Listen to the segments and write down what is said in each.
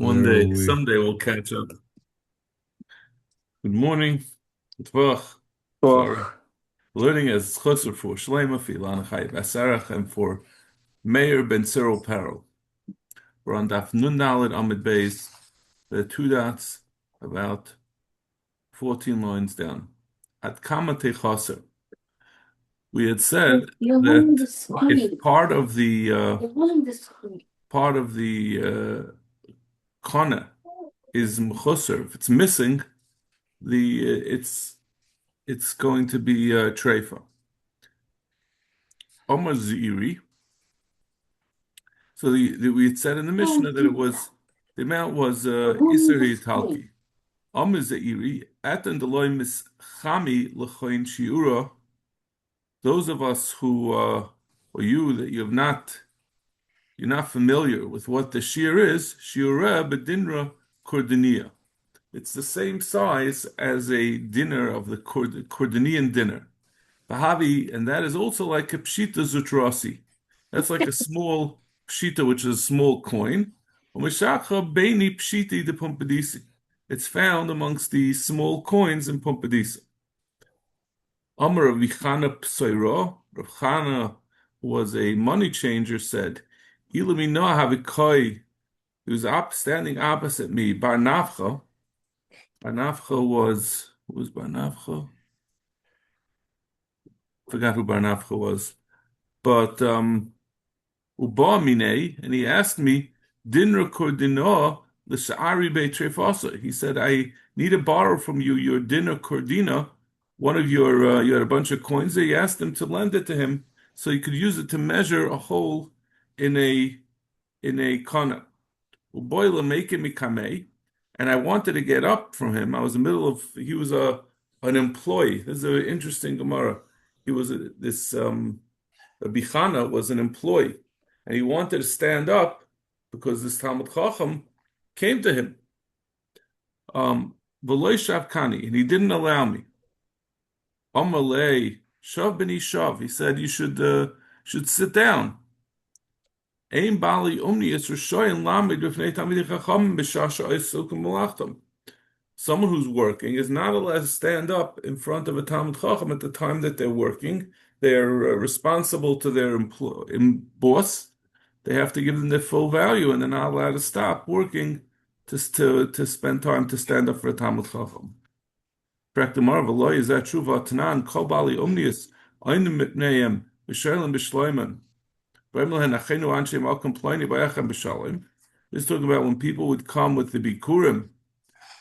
One Where are day, we? someday we'll catch up. Good morning. Tvach. Sorry. Och, Learning as chusr for Shleima Filan Chayiv Asarach and for Meir Ben Cyril Peril. We're on Daf Nun Dalet Amid Beis. There are two dots about 14 lines down. At Kamate Chaser. We had said that if part of the Kana is mchusr, if it's missing, it's going to be treifa. Omar Ziri. So we had said in the Mishnah that the amount was Isser Talki. Omar Ziri. Atan Deloy Mischami Lechoin Shiura. Those of us who or you that you're not familiar with what the shear is, Shiura Bedinra Kordania. It's the same size as a dinner of the Kordanian dinner. Bahavi, and that is also like a pshita zutrasi. That's like a small pshita, which is a small coin. Beini pshiti de pompadisi. It's found amongst the small coins in Pompadisa. Amar Rav Chana Psoiro, Rav Chana was a money changer, said, Ilamina havikoi, he was standing opposite me, Bar Nafcha. Bar Nafcha who was Bar Nafcha? Forgot who Bar Nafcha was. But Uba Mine, and he asked me, Dinra Kordino l'Sha'ari Bei Trefasa. He said, I need to borrow from you your dinner Kordina, one of your, you had a bunch of coins there. He asked him to lend it to him so he could use it to measure a hole in a kana. Uboila make him mikame, and I wanted to get up from him. I was in the middle of, he was an employee. This is an interesting Gemara. He was this Bichana was an employee, and he wanted to stand up because this Talmud Chacham came to him. V'loy shavkani, and he didn't allow me. Amalei shav b'ni shav. He said you should sit down. Ein bali omnius rishoyin lamed b'fnei tamidei chacham b'shasha oisukim malachtam. Someone who's working is not allowed to stand up in front of a Talmud Chacham at the time that they're working. They're responsible to their boss. They have to give them their full value, and they're not allowed to stop working to spend time to stand up for a Talmud Chacham. Praktimar v'loy is that true? V'atanan kol bali omnius einim mitneim b'sherlim b'shloiman. B'emlehen achenu anshem al complaini b'yachem b'shalim. This is talking about when people would come with the bikurim.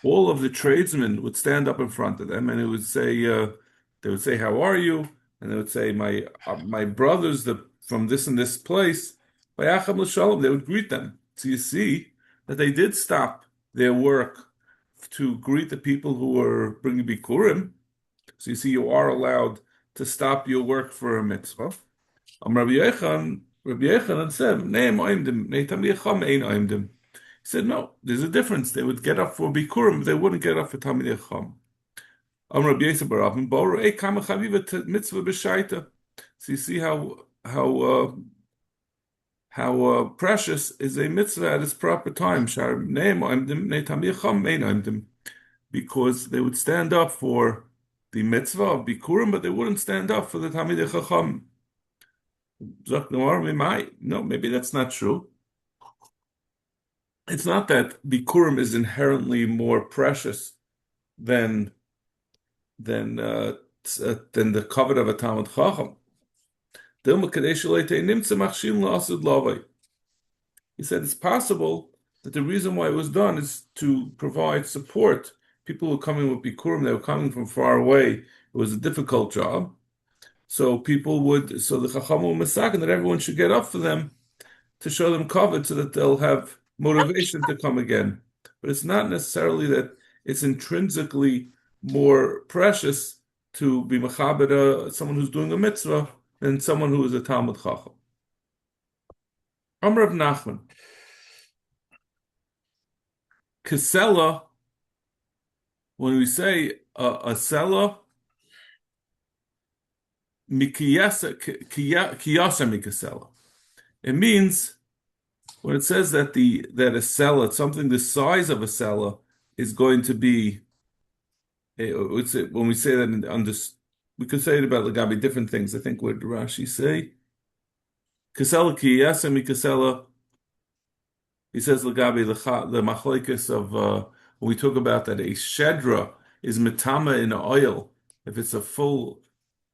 All of the tradesmen would stand up in front of them, and it would say, they would say, "How are you?" And they would say, "My brothers from this and this place." By Acham l'Shalom, they would greet them. So you see that they did stop their work to greet the people who were bringing bikurim. So you see, you are allowed to stop your work for a mitzvah. Rabbi Yochanan said, "Ne'em oimdim, ne'tam yecham ein oimdim." He said, no, there's a difference. They would get up for Bikurim, they wouldn't get up for Talmidei Chacham. Rabbi Yosef bar Rabban Boru, kama chaviva mitzvah b'shaita. So you see how precious is a mitzvah at its proper time. Because they would stand up for the mitzvah of Bikurim, but they wouldn't stand up for the Talmidei Chacham. No, maybe that's not true. It's not that Bikurim is inherently more precious than the covet of a Talmud Chacham. He said it's possible that the reason why it was done is to provide support. People who were coming with Bikurim, they were coming from far away. It was a difficult job. So the Chacham will masakin that everyone should get up for them to show them covet so that they'll have motivation to come again. But it's not necessarily that it's intrinsically more precious to be mechaber someone who's doing a mitzvah than someone who is a Talmud Chacham. Amr of Nachman. Kesela, when we say a sela, mikiyasa mikasela, it means when it says that a seller, something the size of a seller, is going to be, when we say that we could say it about Lagabi different things. I think what did Rashi say? Kasela ki yasem kasela. He says Lagabi the machlekes of when we talk about that a shedra is metama in oil if it's a full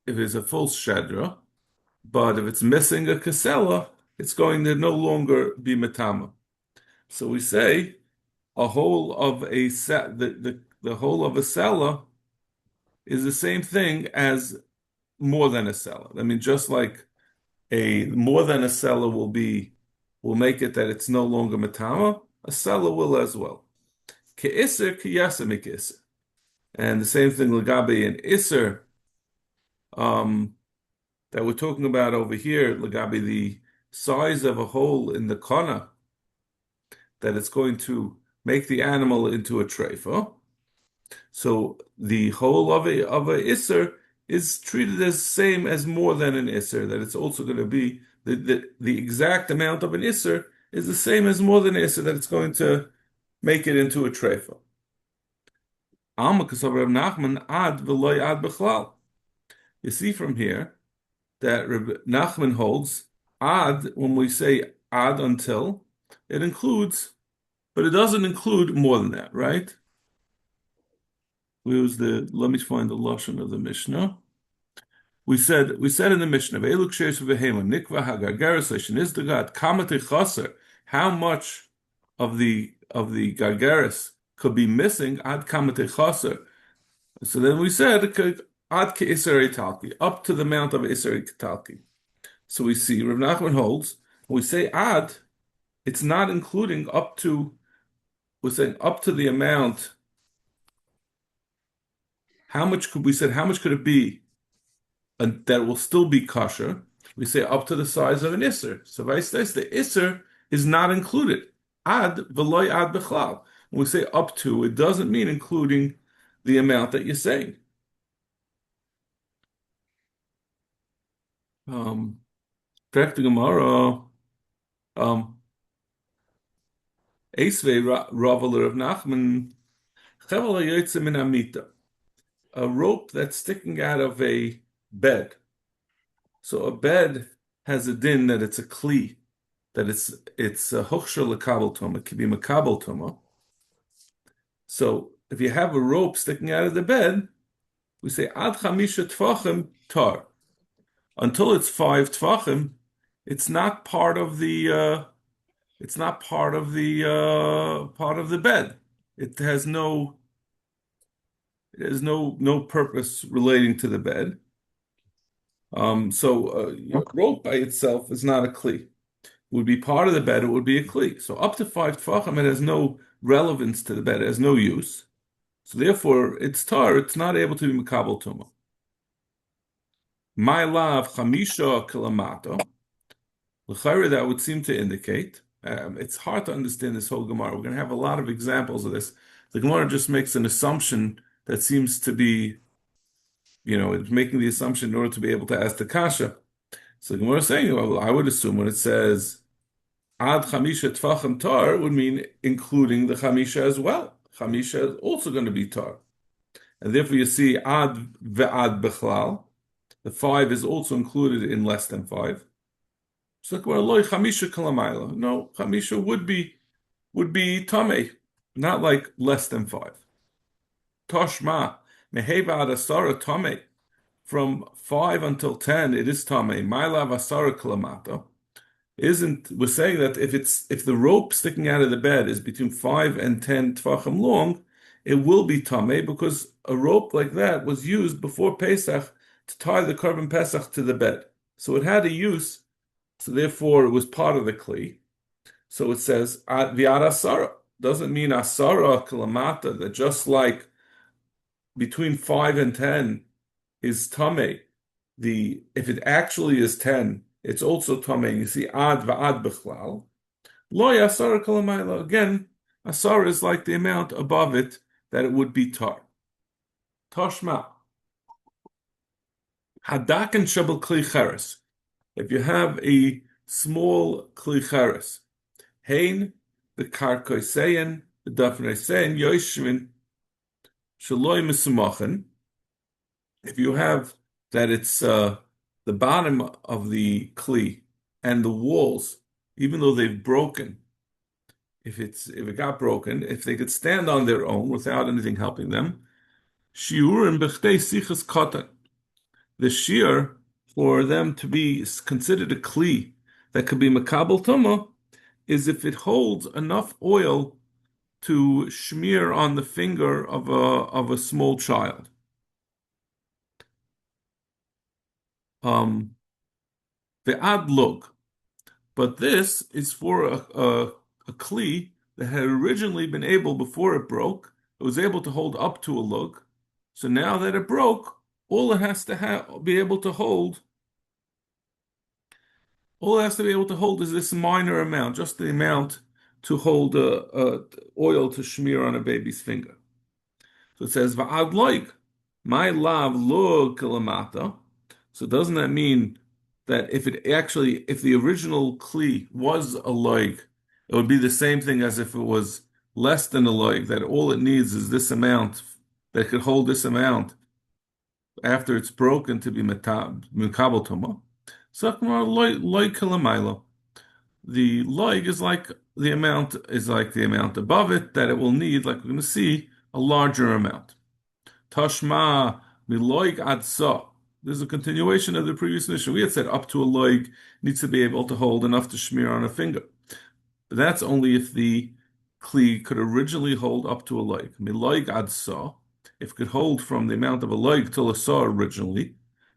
shedra, but if it's missing a kasela, it's going to no longer be metama. So we say a whole of a set the whole of a seller is the same thing as more than a seller. I mean, just like a more than a seller will make it that it's no longer metama, a seller will as well. Ke'isr kiyasa mikisr. And the same thing Lagabi and Isser that we're talking about over here, Lagabi, the size of a hole in the kona, that it's going to make the animal into a treifa. So the whole of a Isser is treated as same as more than an Isser, that it's also going to be the exact amount of an Isser is the same as more than an Isser, that it's going to make it into a treifa. You see from here that Reb Nachman holds ad, when we say ad until, it includes, but it doesn't include more than that, right? Let me find the lashon of the Mishnah. We said in the Mishnah, Ve'eluk sheis v'hema nikva hagargaris le'shenizdagat kamate chaser. How much of the gargaris could be missing ad kamate chaser? So then we said ad ke iseri talki, up to the amount of iseri talki. So we see Rav Nachman holds when we say ad, it's not including up to. We're saying up to the amount. How much could it be, and that will still be kosher? We say up to the size of an isser. So vice versa, the isser is not included. Ad v'loy ad b'chlal. When we say up to, it doesn't mean including the amount that you're saying. Back to Gemara. Eisvei Ravaler of Nachman. Chevel hayotzeh min amita. A rope that's sticking out of a bed. So a bed has a din that it's a kli, that it's a hochshel lekabel tuma, it could be makabel tuma. So if you have a rope sticking out of the bed, we say ad chamisha tfachim tar. Until it's 5 tfachim, it's not part of the bed. It has no purpose relating to the bed. So rope by itself is not a kli. It would be part of the bed, it would be a kli. So up to 5 tfachim, it has no relevance to the bed, it has no use. So therefore, it's tar, it's not able to be makabel tuma. My lav chamisha kilamato. L'chayre, that would seem to indicate, it's hard to understand this whole Gemara. We're going to have a lot of examples of this. The Gemara just makes an assumption that seems to be, it's making the assumption in order to be able to ask the kasha. So the Gemara is saying, well, I would assume when it says ad chamisha tfachim tar would mean including the chamisha as well. Chamisha is also going to be tar. And therefore you see ad ve'ad bechlal. The 5 is also included in less than 5. So chamisha kalamayla. No, chamisha would be tamei, not like less than 5. Toshma meheva ad asara tamei. From 5 until 10, it is tamei. Ma'ila asara kalamata. We're saying that if the rope sticking out of the bed is between 5 and 10 tfachim long, it will be tamei because a rope like that was used before Pesach to tie the korban Pesach to the bed. So it had a use. So therefore, it was part of the kli. So it says vi'ad asara doesn't mean asara kalamata, that just like between 5 and 10 is tamei. If it actually is 10, it's also tamei. You see ad va'ad bechlal. Loy asara kalamayla. Again, asara is like the amount above it that it would be tar. Toshma hadak and shabal kli cheres. If you have a small kli cheres, Hein the karkoisein the dafneisein yoishmin shaloi misumachin. If you have that it's the bottom of the kli and the walls, even though they've broken, if it got broken, if they could stand on their own without anything helping them, shiurim b'chtei sichas katan. The shear for them to be considered a kli that could be makabel tuma is if it holds enough oil to smear on the finger of a small child. The ad lug, but this is for a kli that had originally been able, before it broke, it was able to hold up to a lug. So now that it broke, all it has to be able to hold, all it has to be able to hold is this minor amount, just the amount to hold oil to smear on a baby's finger. So it says va'ad like my lav lo kilamata. So doesn't that mean that if the original kli was a leg, it would be the same thing as if it was less than a leg, that all it needs is this amount that could hold this amount after it's broken to be mikabel tuma. So loy kilamaylo. The leg is like the amount above it that it will need, like we're going to see, a larger amount. Tashma miloig adsa. This is a continuation of the previous mission. We had said up to a loig needs to be able to hold enough to smear on a finger. But that's only if the kli could originally hold up to a loig. Miloig adsa, if it could hold from the amount of a loig till a saw originally.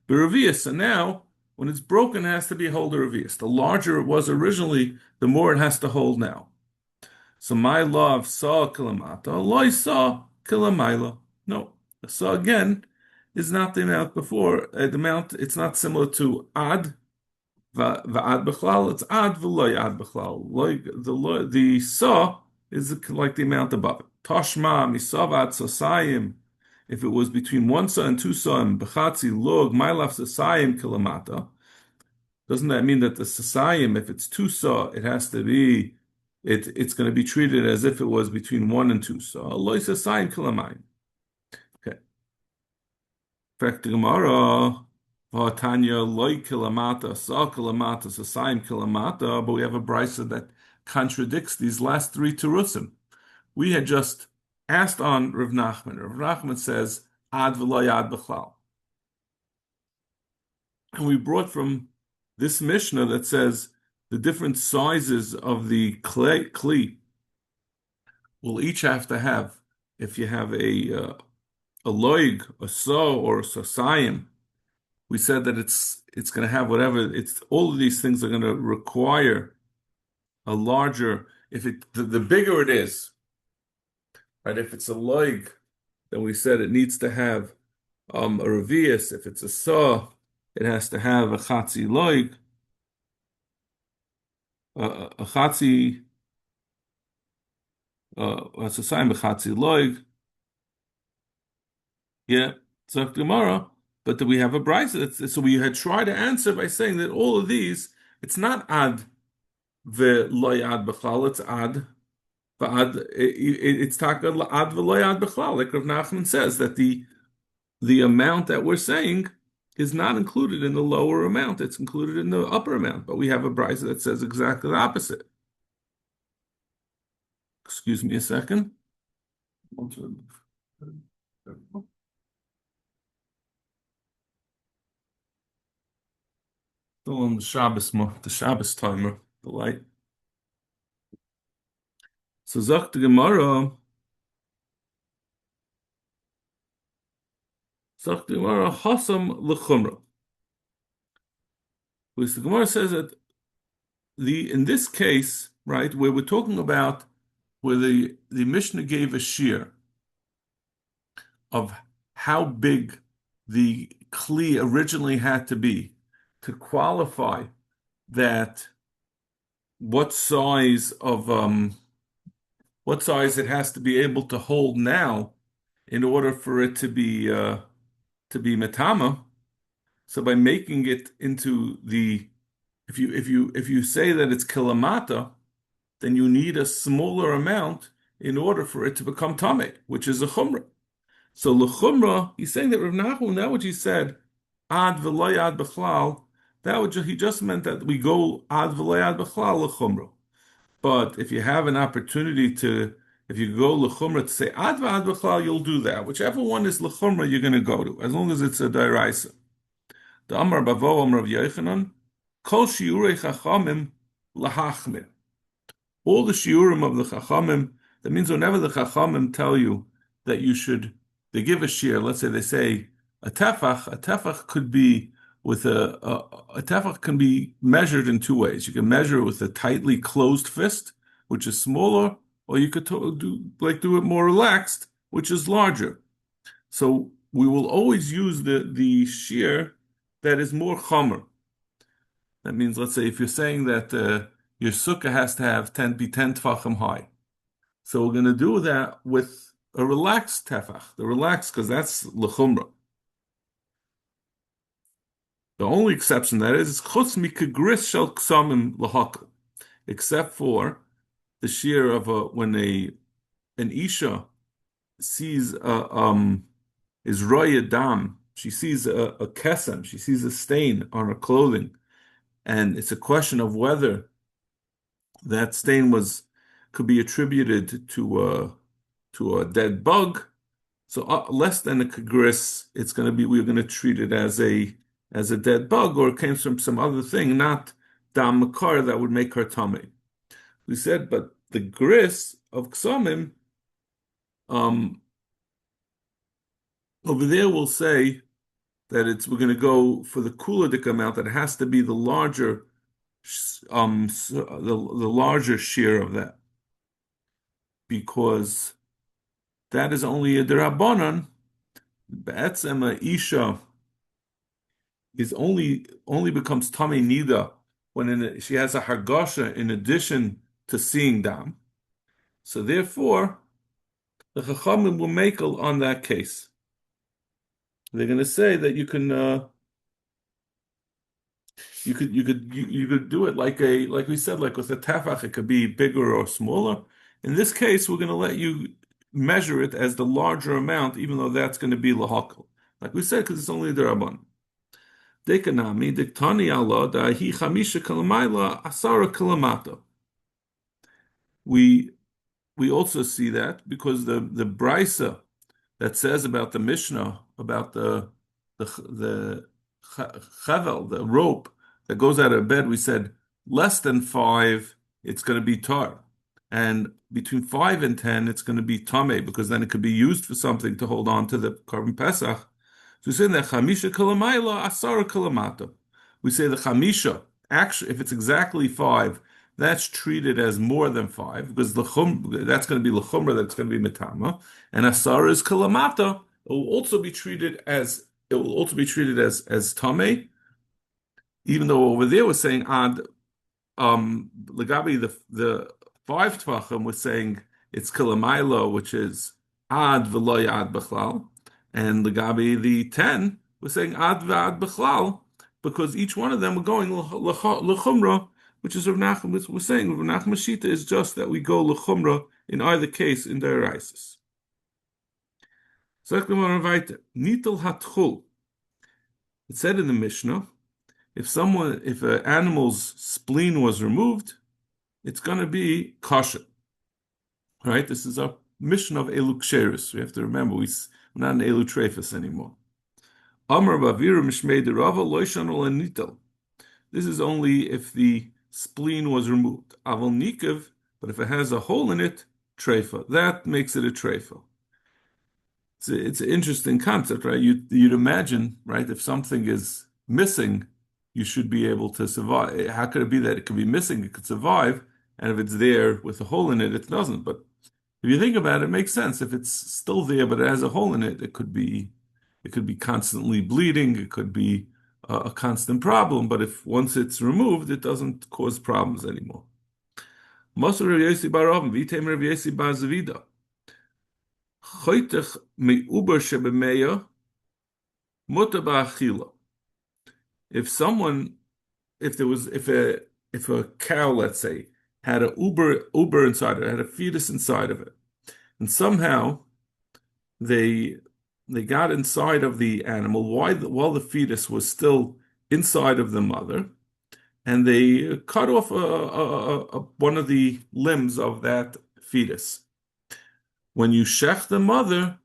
Beravias, and now when it's broken, it has to be a hold revius. The larger it was originally, the more it has to hold now. So my law of saw kilamata, loy saw kilamaila. No. So again, is not the amount before. The amount, it's not similar to ad va'ad b'chlal. It's ad v'loy ad b'chlal. Like the saw is like the amount above it. Tashma misav ad sasayim. If it was between one saw and two saw, b'chatzi log mylaf sasayim kilamata. Doesn't that mean that the sasayim, if it's two saw, it has to be, it's going to be treated as if it was between one and two saw. Loy sasayim kilamayim. Fact the Gemara, Vatanya loy kilamata, saw kilamata, sasayim kilamata, but we have a brisa that contradicts these last three terusim. We had just asked on Rav Nachman. Rav Nachman says ad v'lo ad b'chlal, and we brought from this Mishnah that says the different sizes of the kli will each have to have. If you have a loig, a saw, or a sasayim, we said that it's going to have whatever. It's all of these things are going to require a larger. If the bigger it is, right? If it's a loig, then we said it needs to have a revius. If it's a saw, it has to have a chatzi loig, a chatzi, a sasayim, a chatzi loig. Yeah, so Gemara. But we have a brisa. So we had tried to answer by saying that all of these, it's not ad v'loy ad b'chlal, it's ad v'ad. It's taka ad v'loy ad b'chlal. Like Rav Nachman says that the amount that we're saying is not included in the lower amount; it's included in the upper amount. But we have a brisa that says exactly the opposite. Excuse me a second. Still on the Shabbos timer, the light. So Zok the Gemara Hasam L'chumra. Because the Gemara says that in this case, right, where we're talking about where the Mishnah gave a shear of how big the kli originally had to be to qualify that what size it has to be able to hold now in order for it to be metama. So by making it into if you say that it's kilamata, then you need a smaller amount in order for it to become tameh, which is a chumrah. So lechumrah, he's saying that Rav Nachman, that what he said, ad v'lo ad b'chlal, he just meant that we go ad v'lo ad b'chlal lechumrah. But if you have an opportunity to, if you go lechumrah to say ad v'ad b'chlal, you'll do that. Whichever one is lechumrah, you're going to go to, as long as it's a dairaisa. The Amar Bavo Amar of Yochanan, kol shiurei chachamim lahachmir. All the shiurim of the chachamim, that means whenever the chachamim tell you that you should, they give a shir, let's say they say a tefach could be with a tefach can be measured in two ways. You can measure it with a tightly closed fist, which is smaller, or you could do it more relaxed, which is larger. So we will always use the shear that is more chomer. That means, let's say, if you're saying that your sukkah has to be 10 tefachim high, so we're going to do that with a relaxed tefach, the relaxed, because that's lechumrah. The only exception that is chutz mikagris shel ksamim lahakal, except for the shear of when an isha sees is roya dam, she sees a kesem, she sees a stain on her clothing, and it's a question of whether that stain could be attributed to a dead bug. So less than a kagris, it's going to be, we're going to treat it as a dead bug, or it came from some other thing, not dam makar that would make her tummy. We said, but the gris of ksamim, over there we'll say that we're going to go for the kuladik amount, that it has to be the larger the larger shear of that, because that is only a derabanan. Be'etzem a isha is only becomes tamei nida when she has a hargasha in addition to seeing dam. So therefore, the chachamim will make on that case. They're going to say that you could do it like we said, like with a tefach, it could be bigger or smaller. In this case, we're going to let you measure it as the larger amount, even though that's going to be lahakal, like we said, because it's only the rabban. Dekanami diktani Allah dahi chamisha kalamayla asara kalamata. We also see that because the brisa that says about the Mishnah, about the chavel, the rope that goes out of bed, we said less than 5, it's going to be tar, and between 5 and 10, it's going to be tameh, because then it could be used for something to hold on to the carbon pesach. So we say that chamisha kalamayla asara kalamata. We say the chamisha, actually, if it's exactly 5, that's treated as more than 5, because that's going to be lechumra, that's going to be metama, and asara is kalamata. It will also be treated as tameh, even though over there we're saying ad legabi the 5 tvachim was saying it's kalamayla, which is ad v'lo ad b'chlal, and legabi the 10 was saying ad v'ad b'chlal, because each one of them were going lechumra, which is Rav Nachman. We're saying Rav Nachman Shita is just that we go lechumra in either case in their isis. So nitel hatchul. It said in the Mishnah, if an animal's spleen was removed, it's going to be kosher. Right? This is a Mishnah of Elu Ksheris. We have to remember we're not in Elu Trefus anymore. Amar Bavira Mishmei Derava Loishan Ola Nitel. This is only if the spleen was removed. Aval Nikev, but if it has a hole in it, treifa. That makes it a treifa. It's an interesting concept, right? You'd imagine, right, if something is missing, you should be able to survive. How could it be that it could be missing, it could survive, and if it's there with a hole in it, it doesn't? But if you think about it, it makes sense. If it's still there, but it has a hole in it, it could be constantly bleeding, it could be a constant problem, but if once it's removed, it doesn't cause problems anymore. If a cow, let's say, had a uber inside it, had a fetus inside of it, and somehow they they got inside of the animal while the fetus was still inside of the mother, and they cut off one of the limbs of that fetus. When you shech the mother,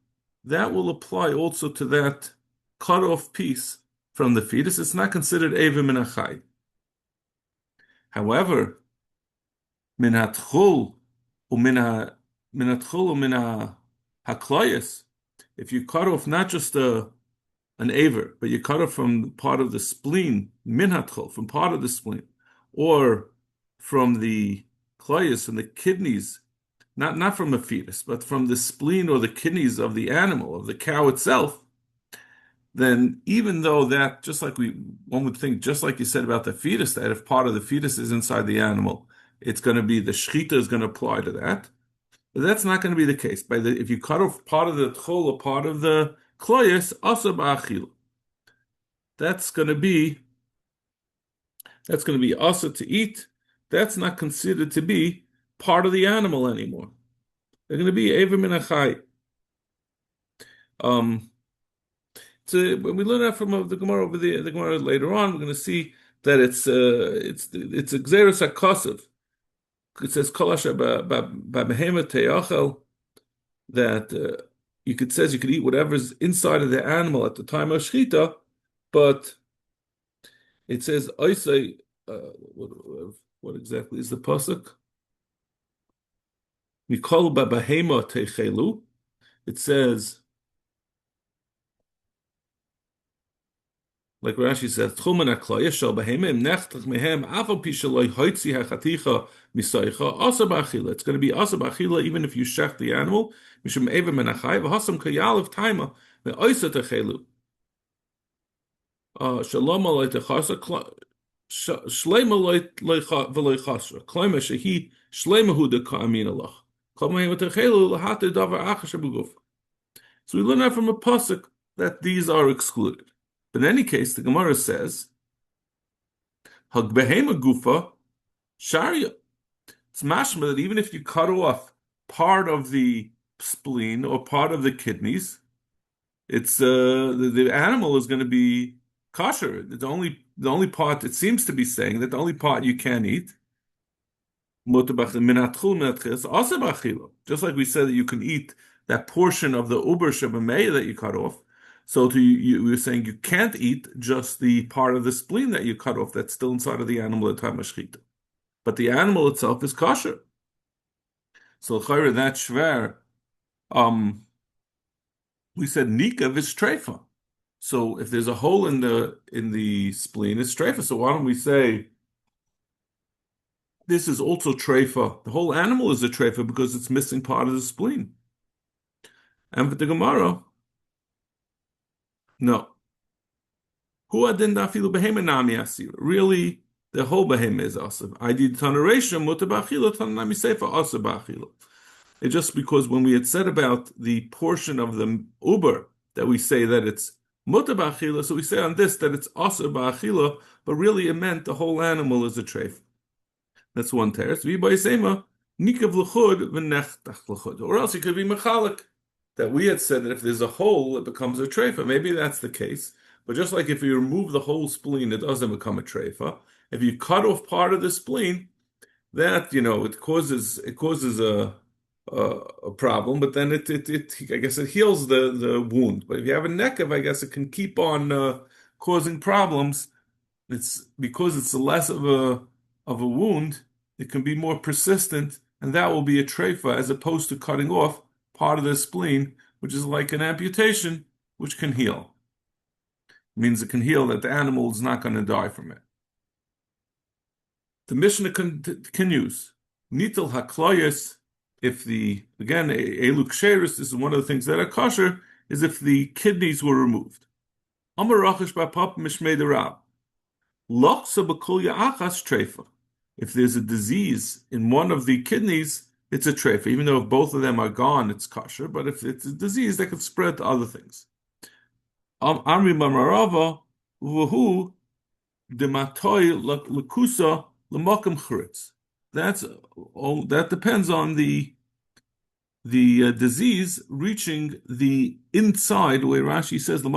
that will apply also to that cut off piece from the fetus. It's not considered Eiva min achai. However, min hatchul umin haklayas, if you cut off not just an aver, but you cut off from part of the spleen, min hatchul, from part of the spleen, or from the klayas, from the kidneys, not from a fetus, but from the spleen or the kidneys of the animal, of the cow itself, then even though that, one would think, just like you said about the fetus, that if part of the fetus is inside the animal, it's going to be, the shechita is going to apply to that. But that's not going to be the case. If you cut off part of the tchol or part of the kloyes, asab achil, that's going to be asa to eat. That's not considered to be part of the animal anymore. They're going to be Eiva min achai. So when we learn that from the Gemara over the Gemara later on, we're going to see that it's a gzeros hakosov. It says kolasha b'behema te'achel, that you could eat whatever's inside of the animal at the time of shechita, but it says oisei. What exactly is the pasuk? Mikol b'behema te'chelu. It says, like Rashi says, "Chullin haklayah shel behemim nechtach mehem afal pi sheloi hoitzi hachaticha misaycha asa b'achila." It's going to be asa b'achila even if you shech the animal. Mishum eiva min achai v'hasam kayalev taima me'oisa techelu. Shalom alay techasa shleima v'loy chasra. Klaima shehi shleima hu deka'amin alach. Kol mehem techelu lahate davar achash abuguf. So we learn that from a pasuk that these are excluded. But in any case, the Gemara says, "Hagbehema gufa sharia." It's mashma that even if you cut off part of the spleen or part of the kidneys, it's the animal is going to be kosher. The only part it seems to be saying that the only part you can eat, just like we said that you can eat that portion of the uber shebamei that you cut off. So we were saying you can't eat just the part of the spleen that you cut off that's still inside of the animal at time of shechita. But the animal itself is kosher. So chayre that shver, we said nikav is treifa. So if there's a hole in the spleen, it's treifa. So why don't we say this is also treifa? The whole animal is a treifa because it's missing part of the spleen. And for the Gemara, no. Really, the whole behema is asav. I did tanaration mutabachila tanami sefer asav bachila. It's just because when we had said about the portion of the uber that we say that it's mutabachila, so we say on this that it's asav bachila, but really it meant the whole animal is a treif. That's one teres. V'bayisema nikav l'chud v'nechtach l'chud. Or else it could be mechalik. That we had said that if there's a hole, it becomes a treifa. Maybe that's the case. But just like if you remove the whole spleen, it doesn't become a treifa. If you cut off part of the spleen, that, it causes a problem, but then it I guess it heals the wound. But if you have a nekav, I guess it can keep on causing problems. It's because it's less of a wound, it can be more persistent, and that will be a treifa as opposed to cutting off part of the spleen, which is like an amputation, which can heal. It means it can heal that the animal is not going to die from it. The Mishnah continues. Nitel hakloyes, eluk sheris, this is one of the things that are kosher, is if the kidneys were removed. Amar rachish b'pap mishmei derab. Lochsa b'kol ya'achas treifa. If there's a disease in one of the kidneys, it's a treifa. Even though if both of them are gone, it's kosher. But if it's a disease, that could spread to other things. Amri Mamarava v'hu dematoi l'kusa l'makam churitz. that depends on the disease reaching the inside, where Rashi says the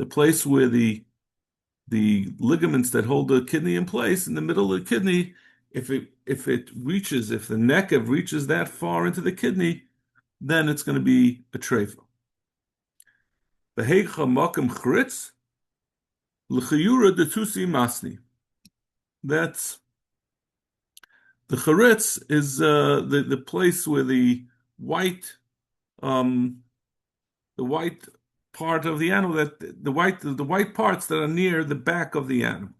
place where the ligaments that hold the kidney in place in the middle of the kidney, if the nekev reaches that far into the kidney, then it's going to be a treifa. Beheicha makom chritz l'chayura detusi masni. That's the charetz is the place where white um, the white part of the animal, that the white parts that are near the back of the animal.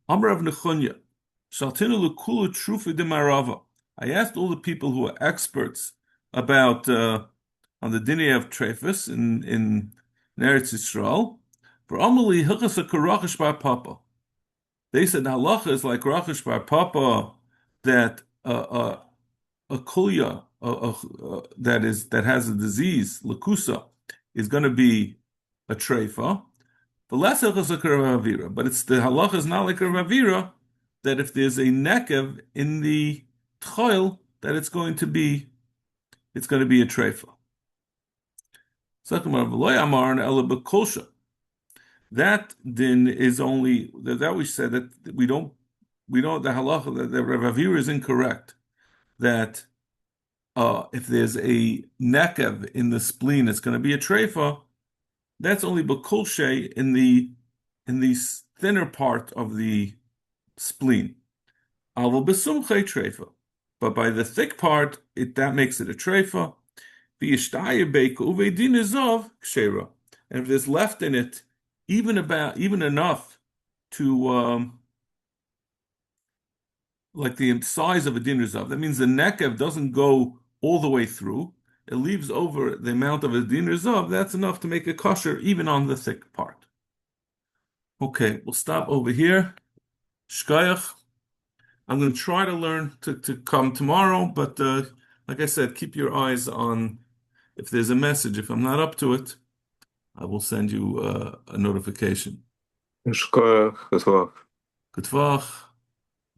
Amar of Nechunya, Shaltinu lekulu trufi de marava. I asked all the people who are experts about on the dinner of Trefus in Eretz Yisrael. For Amali hilchasa karachish bar papa. They said the halacha is like rachish bar papa, that a kulya that has a disease lakusa is going to be a treifa. The less hilchas like Ravira, but it's the halacha is not like Ravira, that if there's a nekev in the tchoil, that it's going to be a treifa. That din is only that we said that we don't the halacha that the Ravira is incorrect. That if there's a nekev in the spleen, it's going to be a treifa. That's only bakulshe in the thinner part of the spleen. Avol besumche treifa, but by the thick part, that makes it a treifa. V'yishtaye beiku uveidin izov kshera, and if there's left in it, even enough to like the size of a din rizov, that means the nekev doesn't go all the way through. It leaves over the amount of a din rizov. That's enough to make a kosher even on the thick part. Okay, we'll stop over here. Shkayach. I'm going to try to learn to come tomorrow, but like I said, keep your eyes on if there's a message. If I'm not up to it, I will send you a notification. Shkoyach, Good